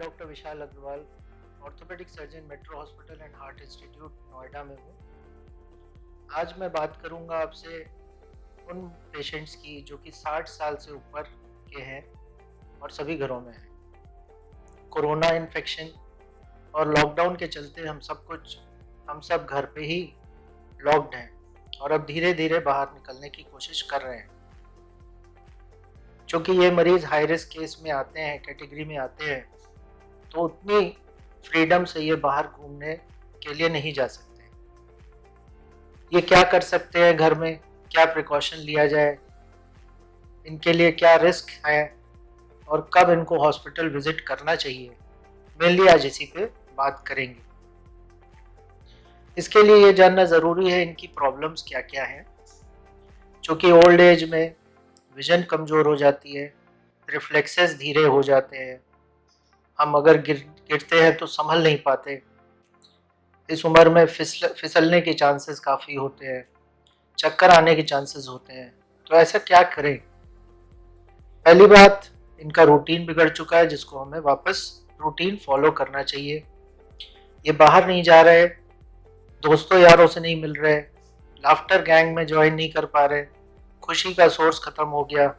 Doctor Vishal Agarwal, orthopaedic surgeon, metro hospital and heart institute Noida में हूँ। आज मैं बात करूँगा आपसे उन पेशेंट्स की जो कि 60 साल से ऊपर के हैं और सभी घरों में हैं। कोरोना इन्फेक्शन और लॉकडाउन के चलते हम सब घर पे ही लॉक्ड हैं और अब धीरे-धीरे बाहर निकलने की कोशिश कर रहे हैं। चूँकि ये मरीज़ हाई रिस्क केस में आते हैं, कैटेगरी में आते हैं, तो उतनी फ्रीडम से ये बाहर घूमने के लिए नहीं जा सकते। ये क्या कर सकते हैं घर में, क्या प्रिकॉशन लिया जाए, इनके लिए क्या रिस्क है और कब इनको हॉस्पिटल विजिट करना चाहिए, मेनली आज इसी पे बात करेंगे। इसके लिए ये जानना ज़रूरी है इनकी प्रॉब्लम्स क्या-क्या हैं। चूँकि ओल्ड एज में विज़न कमज़ोर हो जाती है, रिफ्लेक्सेस धीरे हो जाते हैं, हम अगर गिरते हैं तो संभल नहीं पाते। इस उम्र में फिसलने के चांसेस काफ़ी होते हैं, चक्कर आने के चांसेस होते हैं। तो ऐसा क्या करें? पहली बात, इनका रूटीन बिगड़ चुका है जिसको हमें वापस रूटीन फॉलो करना चाहिए। ये बाहर नहीं जा रहे, दोस्तों यारों से नहीं मिल रहे, लाफ्टर गैंग में ज्वाइन नहीं कर पा रहे, खुशी का सोर्स खत्म हो गया,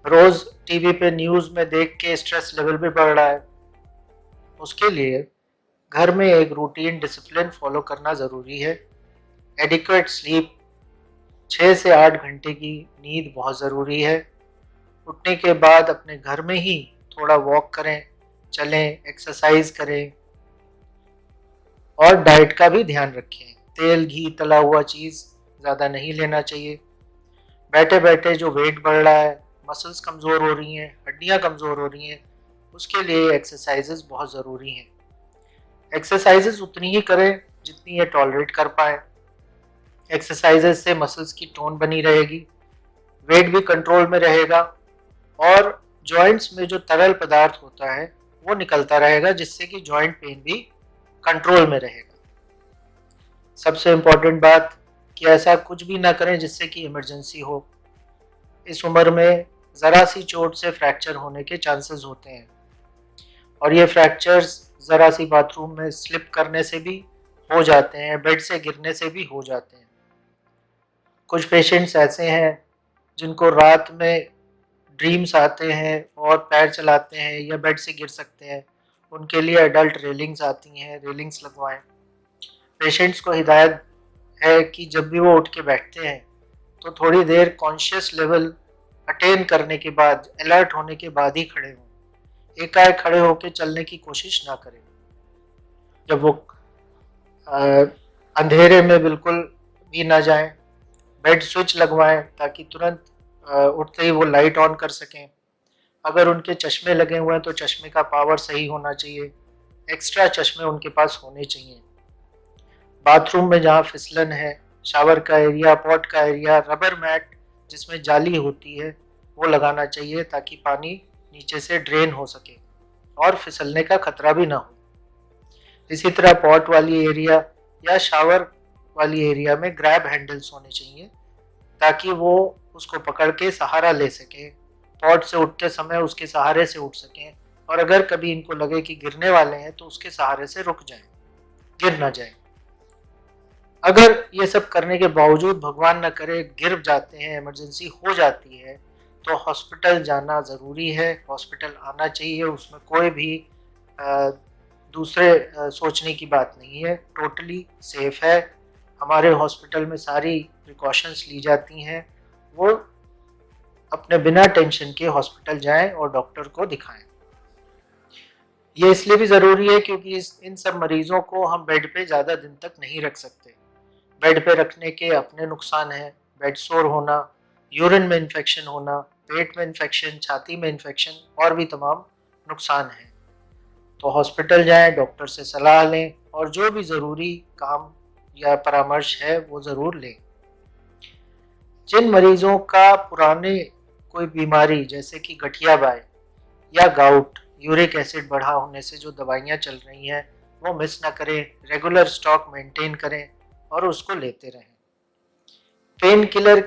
रोज टीवी पे न्यूज़ में देख के स्ट्रेस लेवल भी बढ़ रहा है। उसके लिए घर में एक रूटीन डिसिप्लिन फॉलो करना ज़रूरी है। एडिक्वेट स्लीप, 6 से 8 घंटे की नींद बहुत ज़रूरी है। उठने के बाद अपने घर में ही थोड़ा वॉक करें, चलें, एक्सरसाइज करें और डाइट का भी ध्यान रखें। तेल, घी, तला हुआ चीज़ ज़्यादा नहीं लेना चाहिए। बैठे बैठे जो वेट बढ़ रहा है, मसल्स कमज़ोर हो रही हैं, हड्डियाँ कमज़ोर हो रही हैं, उसके लिए एक्सरसाइजेज बहुत ज़रूरी हैं। एक्सरसाइजेज उतनी ही करें जितनी ये टॉलरेट कर पाए। एक्सरसाइजेज से मसल्स की टोन बनी रहेगी, वेट भी कंट्रोल में रहेगा और जॉइंट्स में जो तरल पदार्थ होता है वो निकलता रहेगा, जिससे कि जॉइंट पेन भी कंट्रोल में रहेगा। सबसे इम्पोर्टेंट बात कि ऐसा कुछ भी ना करें जिससे कि इमरजेंसी हो। इस उम्र में ज़रा सी चोट से फ्रैक्चर होने के चांसेस होते हैं और ये फ्रैक्चर्स ज़रा सी बाथरूम में स्लिप करने से भी हो जाते हैं, बेड से गिरने से भी हो जाते हैं। कुछ पेशेंट्स ऐसे हैं जिनको रात में ड्रीम्स आते हैं और पैर चलाते हैं या बेड से गिर सकते हैं। उनके लिए एडल्ट रेलिंग्स आती हैं, रेलिंग्स लगवाएं। पेशेंट्स को हिदायत है कि जब भी वो उठ के बैठते हैं तो थोड़ी देर कॉन्शियस लेवल अटेन करने के बाद, अलर्ट होने के बाद ही खड़े हों। एकाएक खड़े होकर चलने की कोशिश ना करें। जब वो अंधेरे में बिल्कुल भी ना जाएं, बेड स्विच लगवाएं ताकि तुरंत उठते ही वो लाइट ऑन कर सकें। अगर उनके चश्मे लगे हुए हैं तो चश्मे का पावर सही होना चाहिए, एक्स्ट्रा चश्मे उनके पास होने चाहिए। बाथरूम में जहाँ फिसलन है, शावर का एरिया, पॉट का एरिया, रबर मैट जिसमें जाली होती है वो लगाना चाहिए ताकि पानी नीचे से ड्रेन हो सके और फिसलने का खतरा भी ना हो। इसी तरह पॉट वाली एरिया या शावर वाली एरिया में ग्रैब हैंडल्स होने चाहिए ताकि वो उसको पकड़ के सहारा ले सकें, पॉट से उठते समय उसके सहारे से उठ सकें और अगर कभी इनको लगे कि गिरने वाले हैं तो उसके सहारे से रुक जाएं, गिर ना जाएं। अगर ये सब करने के बावजूद भगवान न करे गिर जाते हैं, इमरजेंसी हो जाती है, तो हॉस्पिटल जाना ज़रूरी है, हॉस्पिटल आना चाहिए। उसमें कोई भी दूसरे सोचने की बात नहीं है, टोटली सेफ है। हमारे हॉस्पिटल में सारी प्रिकॉशंस ली जाती हैं। वो अपने बिना टेंशन के हॉस्पिटल जाएं और डॉक्टर को दिखाएं। ये इसलिए भी ज़रूरी है क्योंकि इन सब मरीज़ों को हम बेड पे ज़्यादा दिन तक नहीं रख सकते। बेड पे रखने के अपने नुकसान हैं, बेड सोर होना, यूरिन में इन्फेक्शन होना, पेट में इन्फेक्शन, छाती में इन्फेक्शन और भी तमाम नुकसान हैं। तो हॉस्पिटल जाएं, डॉक्टर से सलाह लें और जो भी ज़रूरी काम या परामर्श है वो ज़रूर लें। जिन मरीज़ों का पुराने कोई बीमारी जैसे कि गठियाबाई या गाउट, यूरिक एसिड बढ़ा होने से जो दवाइयाँ चल रही हैं वो मिस ना करें, रेगुलर स्टॉक मेंटेन करें और उसको लेते रहें। पेन किलर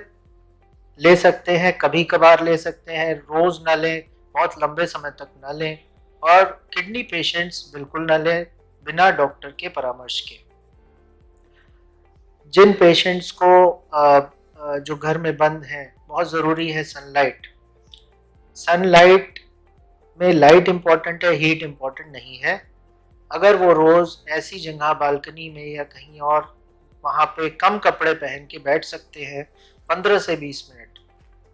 ले सकते हैं, कभी कभार ले सकते हैं, रोज़ ना लें, बहुत लंबे समय तक ना लें। और किडनी पेशेंट्स बिल्कुल ना लें बिना डॉक्टर के परामर्श के। जिन पेशेंट्स को जो घर में बंद हैं, बहुत ज़रूरी है सनलाइट। सनलाइट में लाइट इम्पॉर्टेंट है, हीट इम्पॉर्टेंट नहीं है। अगर वो रोज़ ऐसी जगह बालकनी में या कहीं और वहाँ पे कम कपड़े पहन के बैठ सकते हैं 15 से 20 मिनट,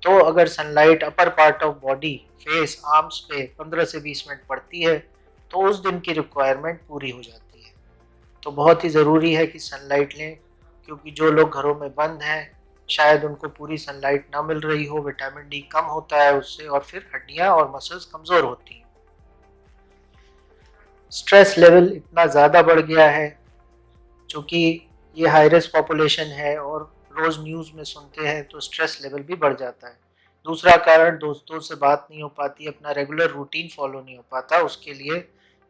तो अगर sunlight upper part of body, face, arms पे 15 से 20 मिनट पड़ती है तो उस दिन की रिक्वायरमेंट पूरी हो जाती है। तो बहुत ही ज़रूरी है कि सनलाइट लें, क्योंकि जो लोग घरों में बंद हैं शायद उनको पूरी सनलाइट ना मिल रही हो, विटामिन डी कम होता है उससे और फिर हड्डियाँ और मसल्स कमज़ोर होती हैं। स्ट्रेस लेवल इतना ज़्यादा बढ़ गया है, चूँकि ये हाई रिस्क पॉपुलेशन है और रोज़ न्यूज़ में सुनते हैं तो स्ट्रेस लेवल भी बढ़ जाता है। दूसरा कारण, दोस्तों से बात नहीं हो पाती, अपना रेगुलर रूटीन फॉलो नहीं हो पाता, उसके लिए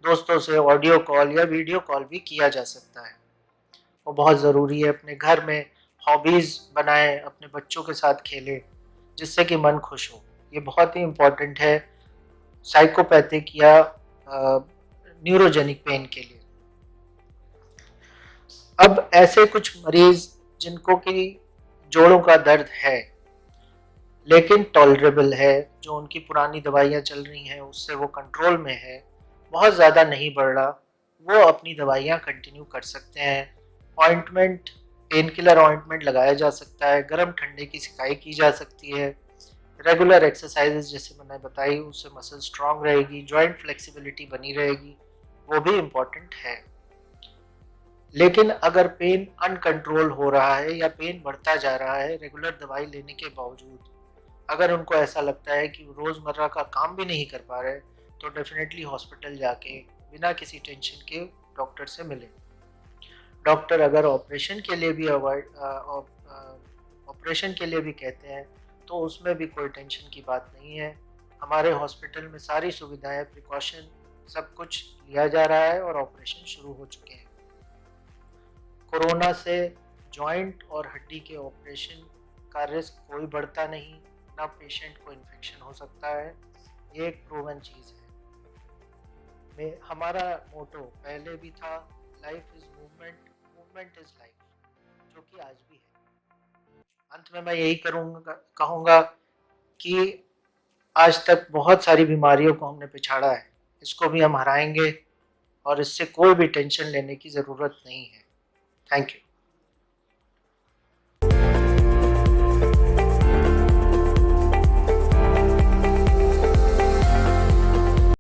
दोस्तों से ऑडियो कॉल या वीडियो कॉल भी किया जा सकता है। वो बहुत ज़रूरी है। अपने घर में हॉबीज़ बनाएँ, अपने बच्चों के साथ खेलें, जिससे कि मन खुश हो। ये बहुत ही इम्पोर्टेंट है साइकोपैथिक या न्यूरोजेनिक पेन के लिए। अब ऐसे कुछ मरीज़ जिनको कि जोड़ों का दर्द है, लेकिन टॉलरेबल है, जो उनकी पुरानी दवाइयाँ चल रही हैं उससे वो कंट्रोल में है, बहुत ज़्यादा नहीं बढ़ रहा, वो अपनी दवाइयाँ कंटिन्यू कर सकते हैं। ऑइंटमेंट, पेन किलर ऑइंटमेंट लगाया जा सकता है, गरम ठंडे की सिकाई की जा सकती है, रेगुलर एक्सरसाइजेज जैसे मैंने बताई उससे मसल स्ट्रांग रहेगी, जॉइंट फ्लेक्सिबिलिटी बनी रहेगी, वो भी इम्पॉर्टेंट है। लेकिन अगर पेन अनकंट्रोल हो रहा है या पेन बढ़ता जा रहा है रेगुलर दवाई लेने के बावजूद, अगर उनको ऐसा लगता है कि रोज़मर्रा का काम भी नहीं कर पा रहे, तो डेफिनेटली हॉस्पिटल जाके बिना किसी टेंशन के डॉक्टर से मिलें। डॉक्टर अगर ऑपरेशन के लिए भी ऑपरेशन के लिए भी कहते हैं तो उसमें भी कोई टेंशन की बात नहीं है। हमारे हॉस्पिटल में सारी सुविधाएं, प्रिकॉशन सब कुछ लिया जा रहा है और ऑपरेशन शुरू हो चुके हैं। कोरोना से जॉइंट और हड्डी के ऑपरेशन का रिस्क कोई बढ़ता नहीं, ना पेशेंट को इन्फेक्शन हो सकता है। ये एक प्रूवन चीज़ है। में हमारा मोटो पहले भी था, life is movement, movement is life, जो कि आज भी है। अंत में मैं यही कहूँगा कि आज तक बहुत सारी बीमारियों को हमने पिछाड़ा है, इसको भी हम हराएंगे और इससे कोई भी टेंशन लेने की ज़रूरत नहीं है। Thank you.